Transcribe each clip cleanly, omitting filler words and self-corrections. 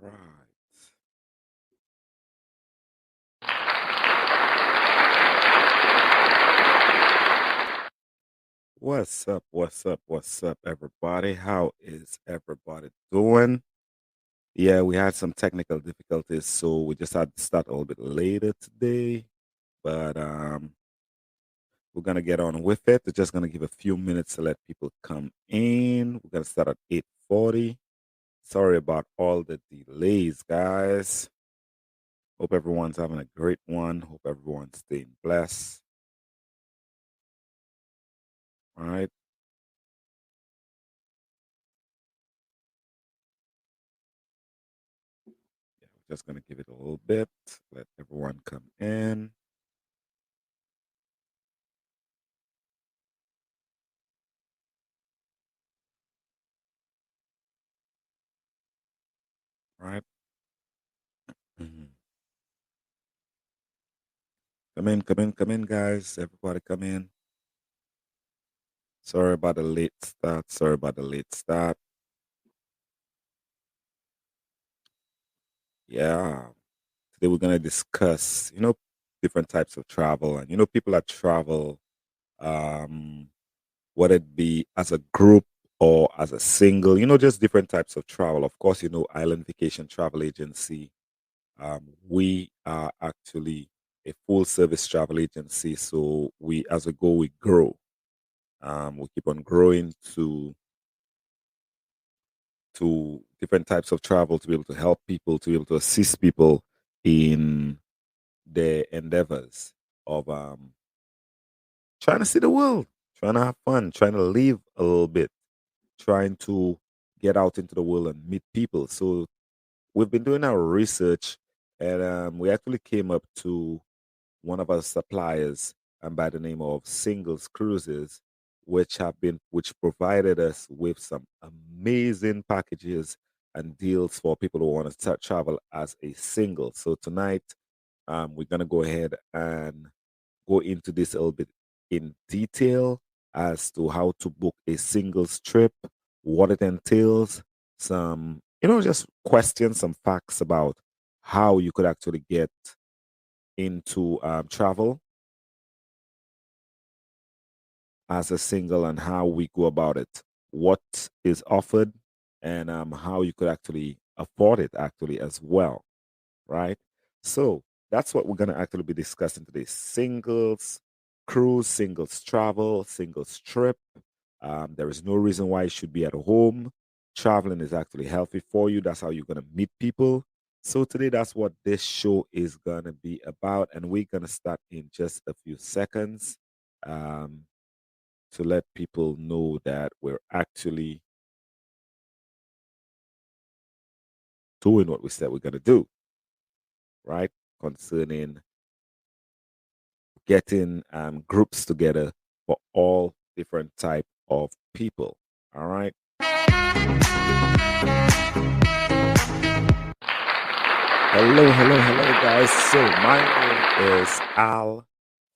Right. What's up? What's up? What's up, everybody? How is everybody doing? Yeah, we had some technical difficulties, so we just had to start a little bit later today. But we're gonna get on with it. We're just gonna give a few minutes to let people come in. We're gonna start at 8:40. Sorry about all the delays, guys. Hope everyone's having a great one. Hope everyone's staying blessed. All right. Yeah, we're just gonna give it a little bit. Let everyone come in. All right. Mhm. Come in, guys. Everybody come in. Sorry about the late start. Sorry about the late start. Yeah. Today we're gonna discuss, different types of travel and people that travel, um, whether it be as a group or as a single, just different types of travel. Of course, Island Vacation Travel Agency. We are actually a full service travel agency. So as we go, we grow. We keep on growing to different types of travel to be able to help people, to be able to assist people in their endeavors of trying to see the world, trying to have fun, trying to live a little bit, trying to get out into the world and meet people. So we've been doing our research, and we actually came up to one of our suppliers by the name of Singles Cruises, which provided us with some amazing packages and deals for people who want to start travel as a single. So tonight, we're gonna go ahead and go into this a little bit in detail as to how to book a singles trip, what it entails, some just questions, some facts about how you could actually get into travel as a single and how we go about it, what is offered, and how you could actually afford it actually as well, right? So that's what we're going to actually be discussing today: singles cruise, singles travel, singles trip. There is no reason why you should be at home. Traveling is actually healthy for you. That's how you're going to meet people. So today, that's what this show is going to be about. And we're going to start in just a few seconds. Um, to let people know that we're actually doing what we said we're going to do, right? Concerning getting groups together for all different type of people. All right. Hello, hello, hello, guys. So my name is Al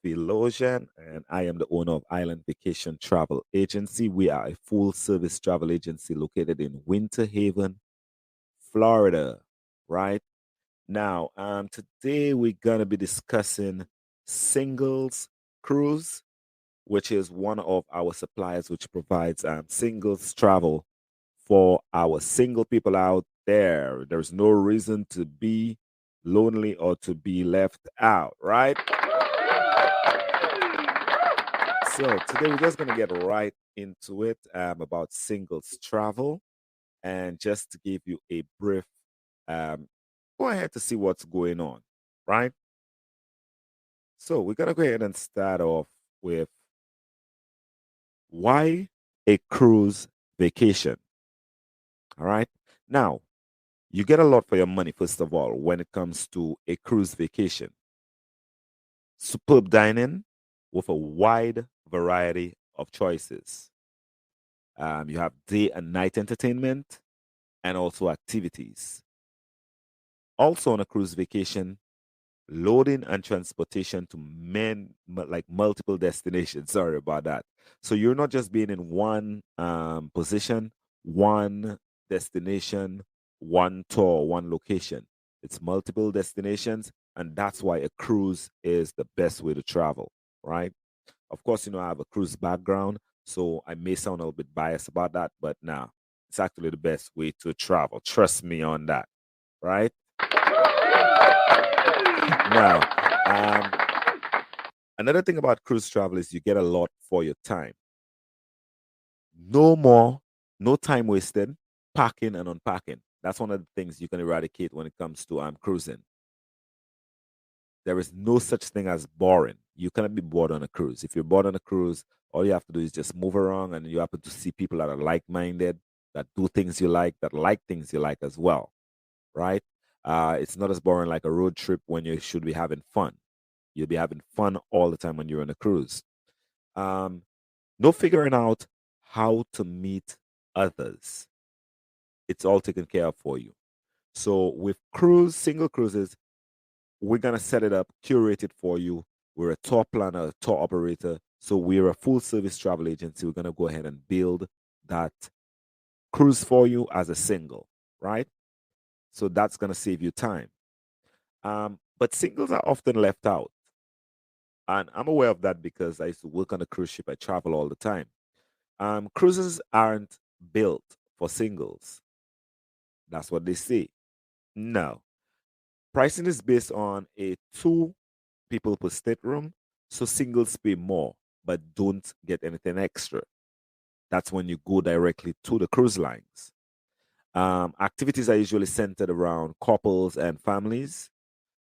Philosian, and I am the owner of Island Vacation Travel Agency. We are a full service travel agency located in Winter Haven, Florida. Right. Now, today we're gonna be discussing Singles Cruise, which is one of our suppliers which provides singles travel for our single people out there. There's no reason to be lonely or to be left out, right? So today we're just gonna get right into it about singles travel, and just to give you a brief, um, go ahead to see what's going on, right? So we're gonna go ahead and start off with why a cruise vacation. All right. Now, you get a lot for your money, first of all, when it comes to a cruise vacation. Superb dining with a wide variety of choices. You have day and night entertainment and also activities. Also, on a cruise vacation, loading and transportation to like multiple destinations. Sorry about that. So you're not just being in one position, one destination one tour, one location. It's multiple destinations, and that's why a cruise is the best way to travel, right? Of course, I have a cruise background, so I may sound a little bit biased about that, but nah, it's actually the best way to travel. Trust me on that, right? Now, um, another thing about cruise travel is you get a lot for your time. No more, no time wasted, packing and unpacking. That's one of the things you can eradicate when it comes to cruising. There is no such thing as boring. You cannot be bored on a cruise. If you're bored on a cruise, all you have to do is just move around and you happen to see people that are like minded, that do things you like, that like things you like as well, right? It's not as boring like a road trip when you should be having fun. You'll be having fun all the time when you're on a cruise. Um, no figuring out how to meet others. It's all taken care of for you. So with single cruises, we're gonna set it up, curate it for you. We're a tour planner, a tour operator. So we're a full service travel agency. We're gonna go ahead and build that cruise for you as a single, right? So that's gonna save you time. But singles are often left out. And I'm aware of that because I used to work on a cruise ship. I travel all the time. Cruises aren't built for singles. That's what they say. No. Pricing is based on a two people per stateroom. So singles pay more, but don't get anything extra. That's when you go directly to the cruise lines. Activities are usually centered around couples and families.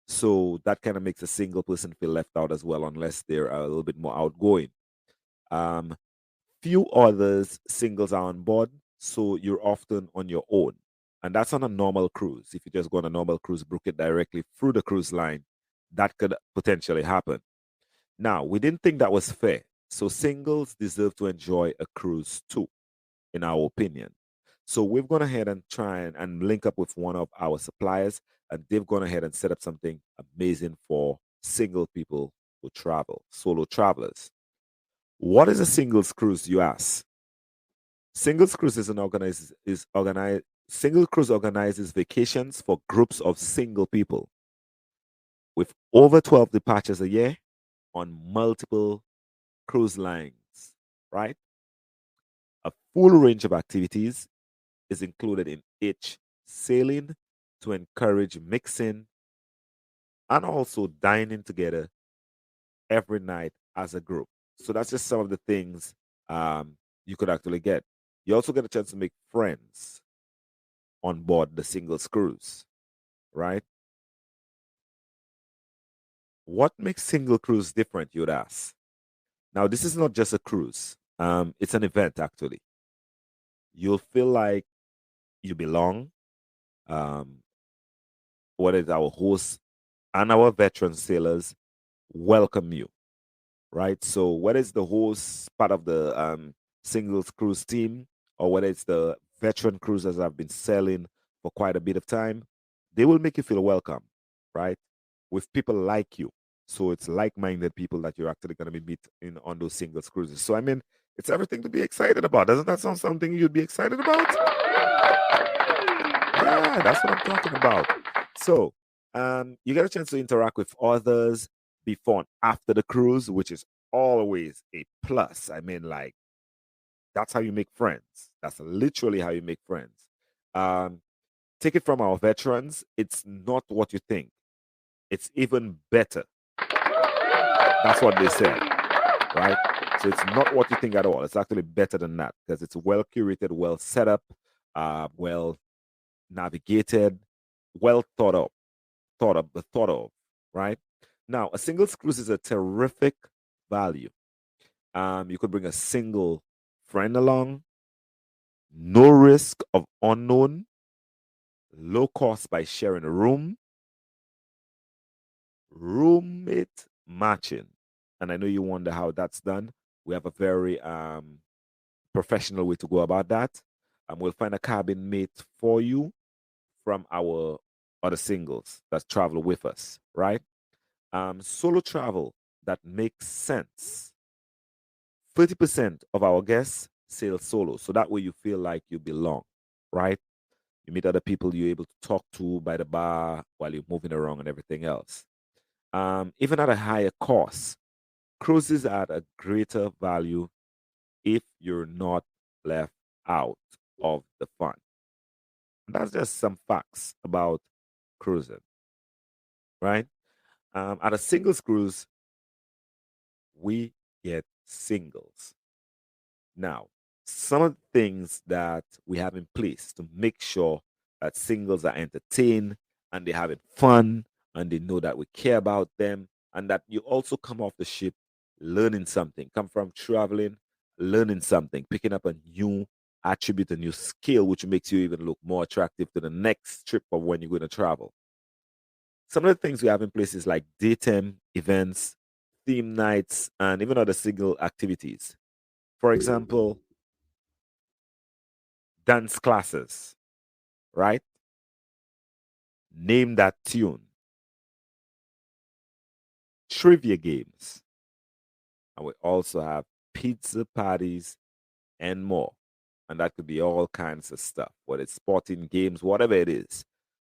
So that kind of makes a single person feel left out as well, unless they're a little bit more outgoing. Um, Few others singles are on board, so you're often on your own. And that's on a normal cruise. If you just go on a normal cruise, book it directly through the cruise line, that could potentially happen. Now, we didn't think that was fair. So singles deserve to enjoy a cruise too, in our opinion. So we've gone ahead and try and link up with one of our suppliers, and they've gone ahead and set up something amazing for single people who travel, solo travelers. What is a singles cruise, you ask? Singles cruise is organized. Single cruise organizes vacations for groups of single people with over 12 departures a year on multiple cruise lines, right? A full range of activities is included in each sailing to encourage mixing and also dining together every night as a group. So that's just some of the things you could actually get. You also get a chance to make friends on board the singles cruise, right? What makes single cruise different, you'd ask? Now, this is not just a cruise. It's an event actually. You'll feel like you belong. Um, what is our host and our veteran sailors welcome you, right? So whether it's the host part of the singles cruise team or whether it's the veteran cruisers that have been sailing for quite a bit of time, they will make you feel welcome, right? With people like you. So it's like-minded people that you're actually going to be meeting on those singles cruises. So I mean, it's everything to be excited about. Doesn't that sound something you'd be excited about? Yeah, that's what I'm talking about. So, you get a chance to interact with others before and after the cruise, which is always a plus. I mean, like, that's how you make friends. That's literally how you make friends. Um, Take it from our veterans, it's not what you think. It's even better. That's what they said, right? So it's not what you think at all. It's actually better than that because it's well curated, well set up, well navigated, well thought of, right? Now, a singles cruise is a terrific value. You could bring a single friend along, no risk of unknown, low cost by sharing a room, roommate matching. And I know you wonder how that's done. We have a very professional way to go about that. And we'll find a cabin mate for you from our other singles that travel with us, right? Solo travel that makes sense. 30% of our guests sail solo. So that way you feel like you belong, right? You meet other people you're able to talk to by the bar while you're moving around and everything else. Even at a higher cost, cruises are at a greater value if you're not left out of the fun. That's just some facts about cruising, right? At a singles cruise, we get singles. Now, some of the things that we have in place to make sure that singles are entertained and they're having fun and they know that we care about them and that you also come off the ship learning something, come from traveling, learning something, picking up a new attribute, a new skill, which makes you even look more attractive to the next trip of when you're going to travel. Some of the things we have in place is like daytime events, theme nights, and even other single activities. For example, dance classes, right? Name that tune, trivia games, and we also have pizza parties and more. And that could be all kinds of stuff, whether it's sporting games, whatever it is,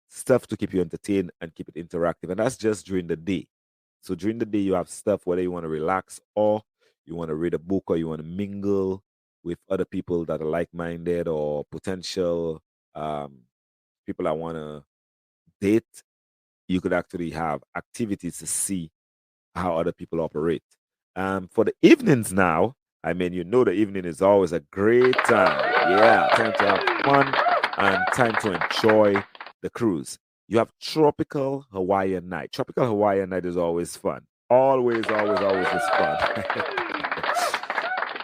stuff to keep you entertained and keep it interactive. And that's just during the day. So during the day, you have stuff whether you want to relax or you want to read a book or you want to mingle with other people that are like minded or potential um, people that want to date. You could actually have activities to see how other people operate. For the evenings now, I mean, you know, the evening is always a great time. Yeah, time to have fun and time to enjoy the cruise. You have tropical Hawaiian night. Tropical Hawaiian night is always fun. Always, always, always is fun.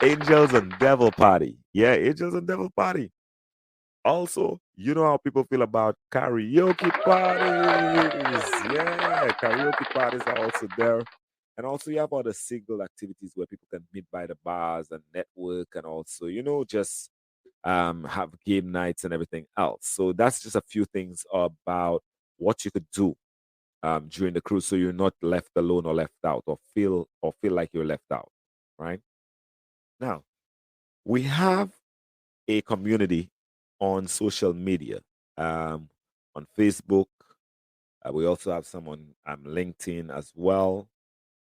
Angels and Devil Party. Yeah, Angels and Devil Party. Also, you know how people feel about karaoke parties. Yeah, karaoke parties are also there. And also, you have other single activities where people can meet by the bars and network, and also, just have game nights and everything else. So that's just a few things about what you could do during the cruise, so you're not left alone or left out, or feel like you're left out. Right now, we have a community on social media, um, on Facebook. We also have some on LinkedIn as well.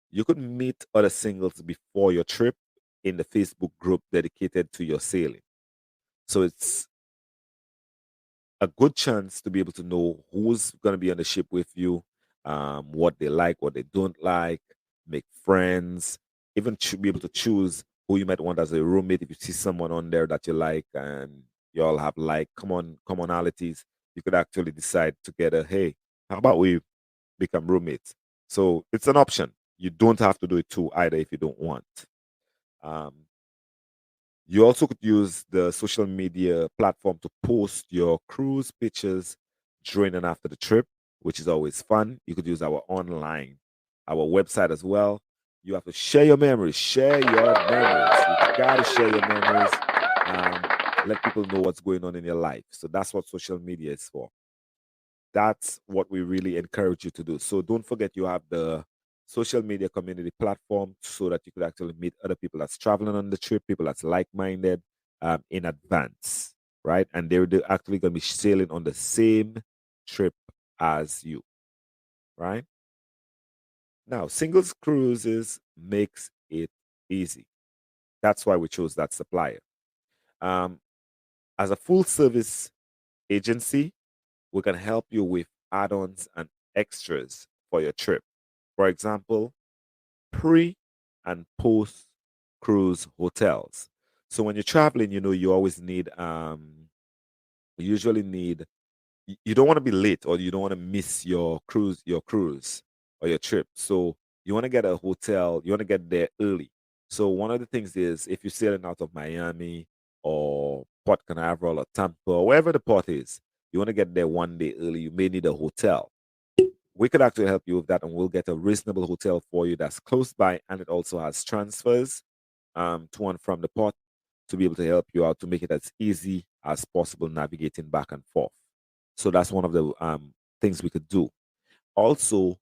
You could meet other singles before your trip in the Facebook group dedicated to your sailing. So it's a good chance to be able to know who's going to be on the ship with you, what they like, what they don't like, make friends, even be able to choose who you might want as a roommate. If you see someone on there that you like and you all have like commonalities, you could actually decide together, hey, how about we become roommates? So it's an option. You don't have to do it too either if you don't want. Um, you also could use the social media platform to post your cruise pictures during and after the trip, which is always fun. You could use our website as well. You have to share your memories. Share your memories. You gotta share your memories. Um, let people know what's going on in your life. So that's what social media is for. That's what we really encourage you to do. So don't forget you have the social media community platform so that you could actually meet other people that's traveling on the trip, people that's like-minded in advance, right? And they're actually going to be sailing on the same trip as you, right? Now, singles cruises makes it easy. That's why we chose that supplier. Um, as a full service agency, we can help you with add-ons and extras for your trip. For example, pre and post cruise hotels. So when you're traveling, you always need you usually need you don't want to be late or you don't want to miss your cruise or your trip. So you want to get a hotel, you want to get there early. So one of the things is if you're sailing out of Miami or Port Canaveral or Tampa or wherever the port is, you want to get there one day early. You may need a hotel. We could actually help you with that, and we'll get a reasonable hotel for you that's close by, and it also has transfers to and from the port to be able to help you out to make it as easy as possible navigating back and forth. So that's one of the things we could do. Also,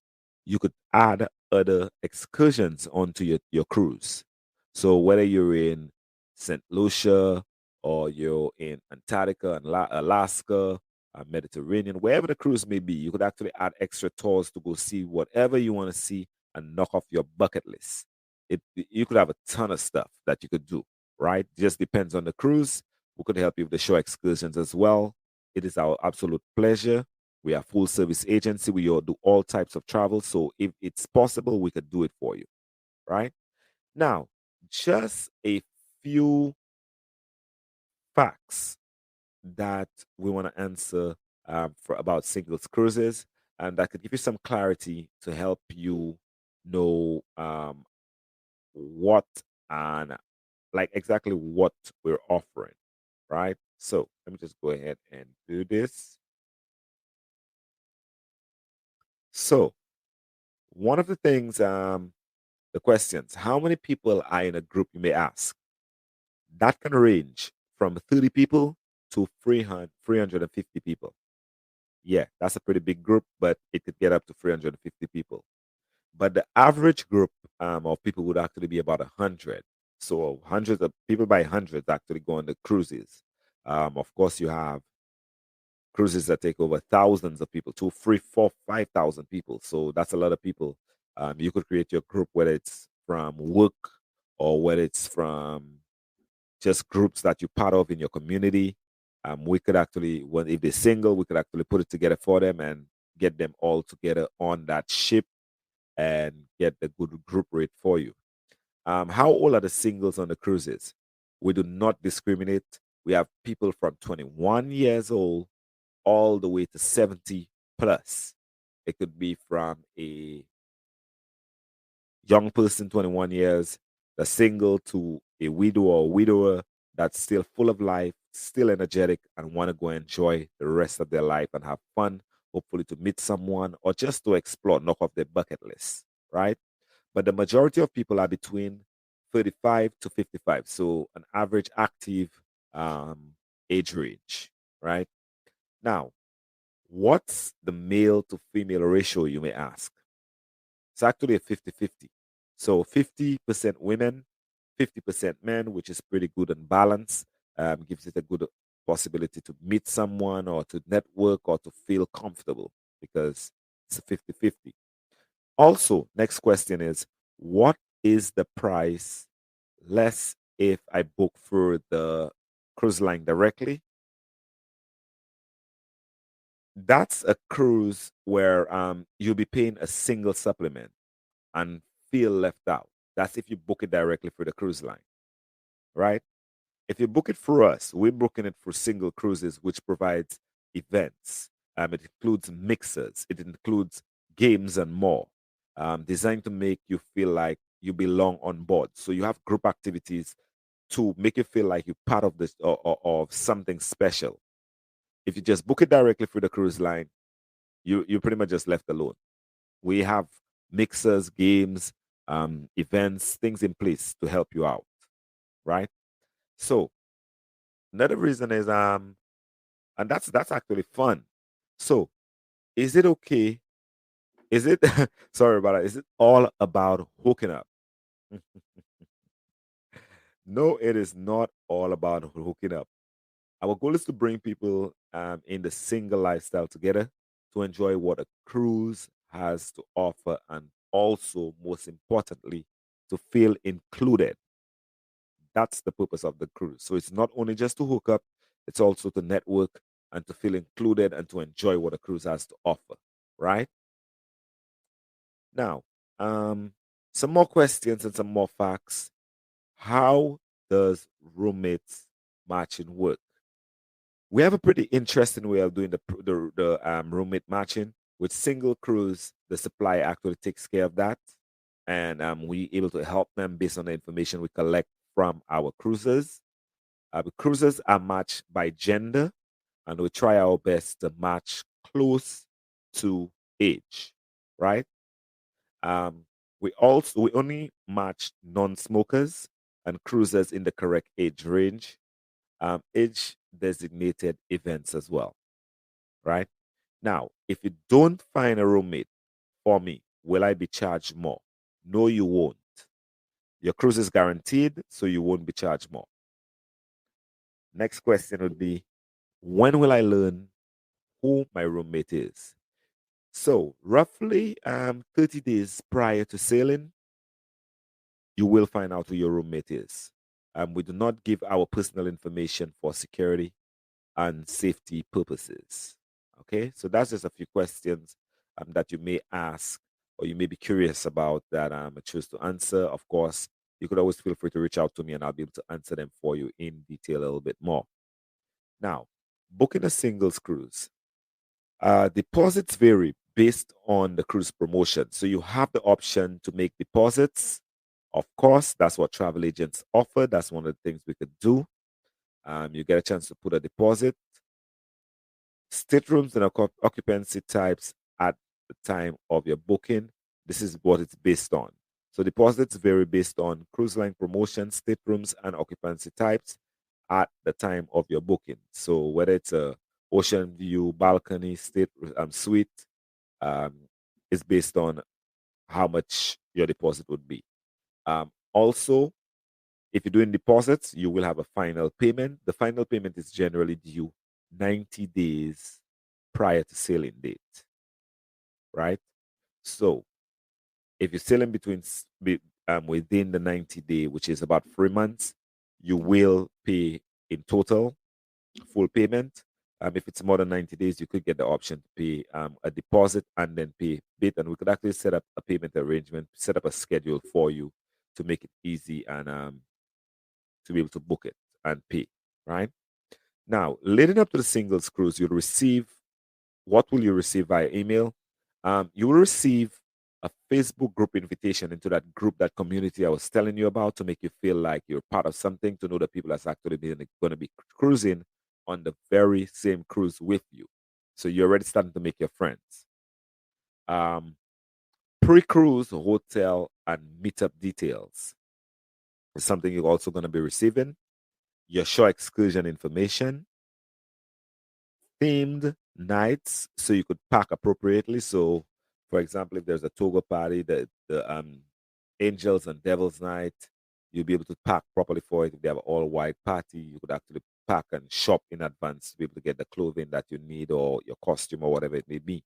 you could add other excursions onto your cruise. So whether you're in St. Lucia or you're in Antarctica and Alaska, Mediterranean, wherever the cruise may be. You could actually add extra tours to go see whatever you want to see and knock off your bucket list. You could have a ton of stuff that you could do, right? Just depends on the cruise. We could help you with the show excursions as well. It is our absolute pleasure. We are full service agency. We all do all types of travel. So if it's possible, we could do it for you, right? Now, just a few facts that we want to answer for about singles cruises, and that could give you some clarity to help you know what and like exactly what we're offering, right? So let me just go ahead and do this. So one of the things, the questions: how many people are in a group? You may ask. That can range from 30 people to 350 people. Yeah, that's a pretty big group, but it could get up to 350 people. But the average group of people would actually be about 100. So hundreds of people by hundreds actually go on the cruises. Of course, you have cruises that take over thousands of people, two, three, four, 5,000 people. So that's a lot of people. You could create your group, whether it's from work or whether it's from just groups that you're part of in your community. We could actually, when if they're single, we could actually put it together for them and get them all together on that ship and get the good group rate for you. How old are the singles on the cruises? We do not discriminate. We have people from 21 years old all the way to 70 plus. It could be from a young person, 21 years, the single, to a widow or widower that's still full of life, still energetic, and want to go enjoy the rest of their life and have fun, hopefully to meet someone or just to explore, knock off their bucket list, right? But the majority of people are between 35 to 55. So an average active age range, right? Now, what's the male to female ratio, you may ask? It's actually a 50-50. So 50% women, 50% men, which is pretty good and balanced. Gives it a good possibility to meet someone or to network or to feel comfortable because it's a 50-50. Also, next question is, what is the price less if I book through the cruise line directly? That's a cruise where you'll be paying a single supplement and feel left out. That's if you book it directly through the cruise line, right? If you book it through us, we're booking it for single cruises, which provides events. It includes mixers, it includes games and more, designed to make you feel like you belong on board. So you have group activities to make you feel like you're part of this or of something special. If you just book it directly through the cruise line, you pretty much just left alone. We have mixers, games, events, things in place to help you out, right? So another reason is and that's actually fun. So is it okay? Is it sorry about that? Is it all about hooking up? No, it is not all about hooking up. Our goal is to bring people in the single lifestyle together to enjoy what a cruise has to offer and also, most importantly, to feel included. That's the purpose of the cruise. So it's not only just to hook up, it's also to network and to feel included and to enjoy what a cruise has to offer, right? Now, um, some more questions and some more facts. How does roommates matching work? We have a pretty interesting way of doing the roommate matching. With single cruise, the supplier actually takes care of that, and we able to help them based on the information we collect from our cruisers. The cruisers are matched by gender, and we try our best to match close to age, right? Um, we only match non-smokers and cruisers in the correct age range, age designated events as well, right? Now, if you don't find a roommate for me, will I be charged more? No, you won't. Your cruise is guaranteed, so you won't be charged more. Next question would be, when will I learn who my roommate is. So roughly 30 days prior to sailing, you will find out who your roommate is. We do not give our personal information for security and safety purposes. Okay, so that's just a few questions that you may ask or you may be curious about that I choose to answer. Of course, you could always feel free to reach out to me and I'll be able to answer them for you in detail a little bit more. Now, booking a singles cruise. Deposits vary based on the cruise promotion. So you have the option to make deposits. Of course, that's what travel agents offer. That's one of the things we could do. You get a chance to put a deposit. Staterooms and occupancy types at the time of your booking. This is what it's based on. So deposits vary based on cruise line promotion, staterooms, and occupancy types at the time of your booking. So whether it's a ocean view, balcony, suite, um, is based on how much your deposit would be. Also, if you're doing deposits, you will have a final payment. The final payment is generally due 90 days prior to sailing date, right? So if you're sailing within the 90-day, which is about 3 months, you will pay in total full payment. If it's more than 90 days, you could get the option to pay a deposit and then pay bit. And we could actually set up a payment arrangement, set up a schedule for you to make it easy and to be able to book it and pay, right? Now, leading up to the singles cruise, you'll receive what will you receive via email? You will receive a Facebook group invitation into that group, that community I was telling you about, to make you feel like you're part of something, to know the people that's actually going to be cruising on the very same cruise with you. So you're already starting to make your friends. Um, Pre-cruise hotel and meetup details is something you're also going to be receiving. Your shore excursion information, themed nights, so you could pack appropriately. So, for example, if there's a Togo party, the Angels and Devils night, you'll be able to pack properly for it. If they have an all-white party, you could actually pack and shop in advance to be able to get the clothing that you need or your costume or whatever it may be.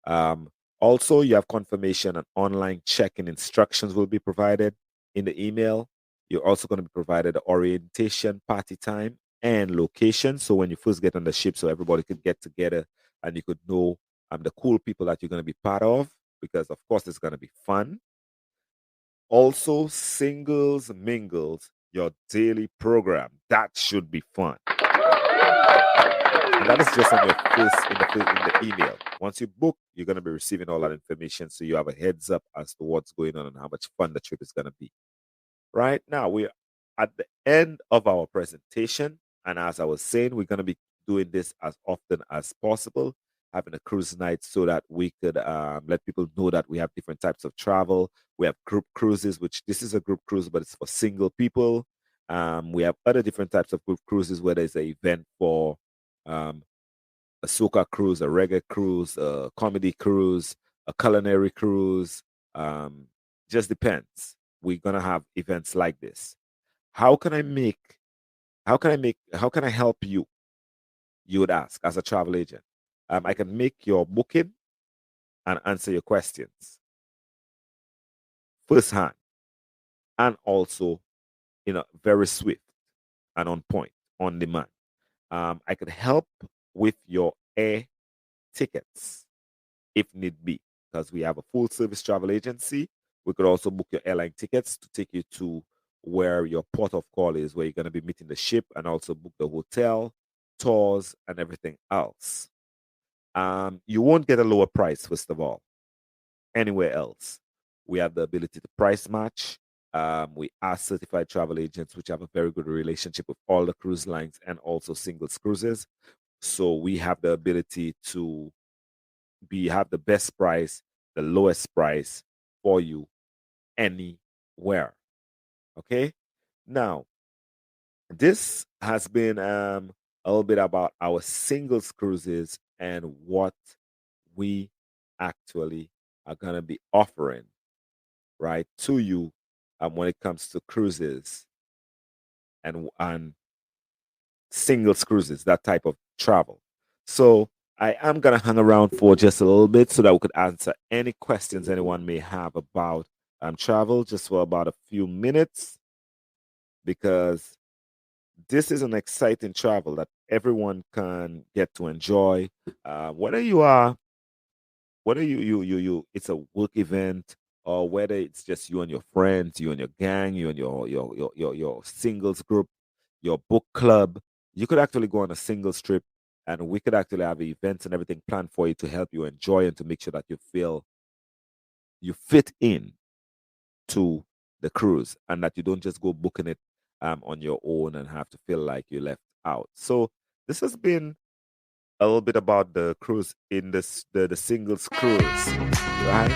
Um, Also, you have confirmation and online check-in instructions will be provided in the email. You're also going to be provided the orientation, party time, and location. So when you first get on the ship, so everybody could get together and you could know the cool people that you're going to be part of, because of course it's going to be fun. Also, singles mingles, your daily program. That should be fun. And that is just on your face in the email. Once you book, you're going to be receiving all that information, so you have a heads up as to what's going on and how much fun the trip is going to be. Right now, we're at the end of our presentation, and as I was saying, we're going to be doing this as often as possible, having a cruise night so that we could let people know that we have different types of travel. We have group cruises, which this is a group cruise, but it's for single people. We have other different types of group cruises where there's an event for um, a soca cruise, a reggae cruise, a comedy cruise, a culinary cruise. Um, just depends. We're gonna have events like this. How can I make? How can I make? How can I help you? You would ask as a travel agent. I can make your booking and answer your questions firsthand, and also, very swift and on point, on demand. I could help with your air tickets if need be, because we have a full service travel agency. We could also book your airline tickets to take you to where your port of call is, where you're going to be meeting the ship, and also book the hotel, tours, and everything else. You won't get a lower price, first of all, anywhere else. We have the ability to price match. We are certified travel agents, which have a very good relationship with all the cruise lines and also singles cruises. So we have the ability to have the best price, the lowest price for you anywhere. Okay. Now, this has been a little bit about our singles cruises and what we actually are going to be offering, right, to you when it comes to cruises and singles cruises, that type of travel. So I am gonna hang around for just a little bit so that we could answer any questions anyone may have about travel, just for about a few minutes, because this is an exciting travel that everyone can get to enjoy. Whether you are, whether it's a work event, or whether it's just you and your friends, you and your gang, you and your singles group, your book club, you could actually go on a singles trip, and we could actually have events and everything planned for you to help you enjoy and to make sure that you feel you fit in to the cruise, and that you don't just go booking it on your own and have to feel like you left out. So this has been a little bit about the cruise in the singles cruise, right?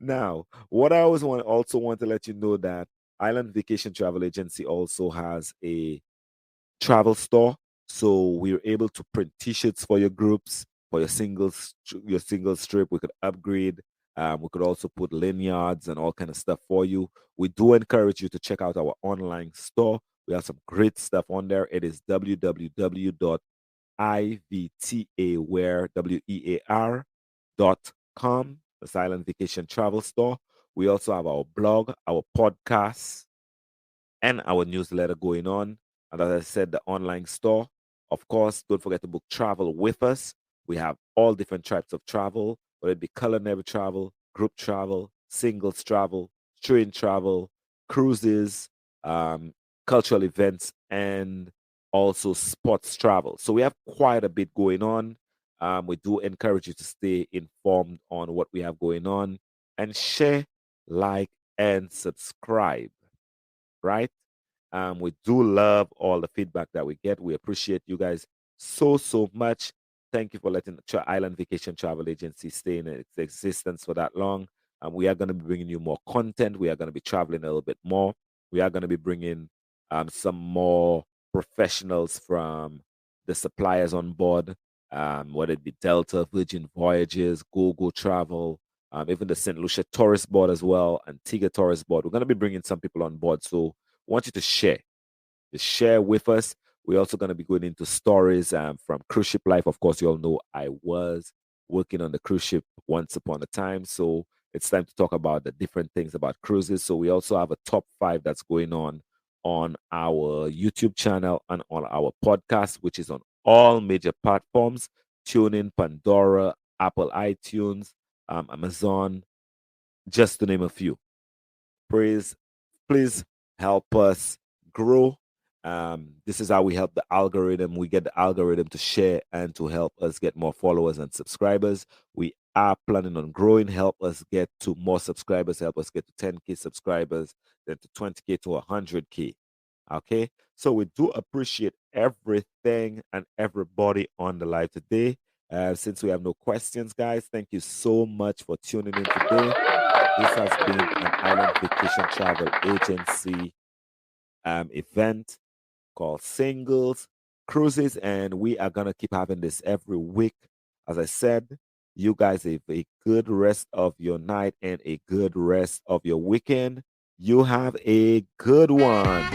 Now, what I always want to let you know that Island Vacation Travel Agency also has a travel store. So we're able to print T-shirts for your groups, for your singles trip. We could upgrade. We could also put lanyards and all kind of stuff for you. We do encourage you to check out our online store. We have some great stuff on there. It is www.ivtaware.com, the Silent Vacation Travel Store. We also have our blog, our podcast, and our newsletter going on. And as I said, the online store. Of course, don't forget to book travel with us. We have all different types of travel, whether it be culinary travel, group travel, singles travel, train travel, cruises, cultural events, and also sports travel. So we have quite a bit going on. We do encourage you to stay informed on what we have going on, and share, like, and subscribe, right? We do love all the feedback that we get. We appreciate you guys so much. Thank you for letting the Island Vacation Travel Agency stay in its existence for that long. We are going to be bringing you more content. We are going to be traveling a little bit more. We are going to be bringing some more professionals from the suppliers on board, whether it be Delta, Virgin Voyages, Go Travel, even the St. Lucia Tourist Board as well, Antigua Tourist Board. We're going to be bringing some people on board. So I want you to share. Just share with us. We're also going to be going into stories from cruise ship life. Of course, you all know I was working on the cruise ship once upon a time. So it's time to talk about the different things about cruises. So we also have a top 5 that's going on our YouTube channel and on our podcast, which is on all major platforms: TuneIn, Pandora, Apple iTunes, Amazon, just to name a few. Praise, please help us grow. This is how we help the algorithm. We get the algorithm to share and to help us get more followers and subscribers. We are planning on growing. Help us get to more subscribers. Help us get to 10K subscribers, then to 20K to 100K. Okay. So we do appreciate everything and everybody on the live today. Since we have no questions, guys, thank you so much for tuning in today. This has been an Island Vacation Travel Agency event called Singles Cruises, and we are gonna keep having this every week. As I said, you guys have a good rest of your night and a good rest of your weekend. You have a good one.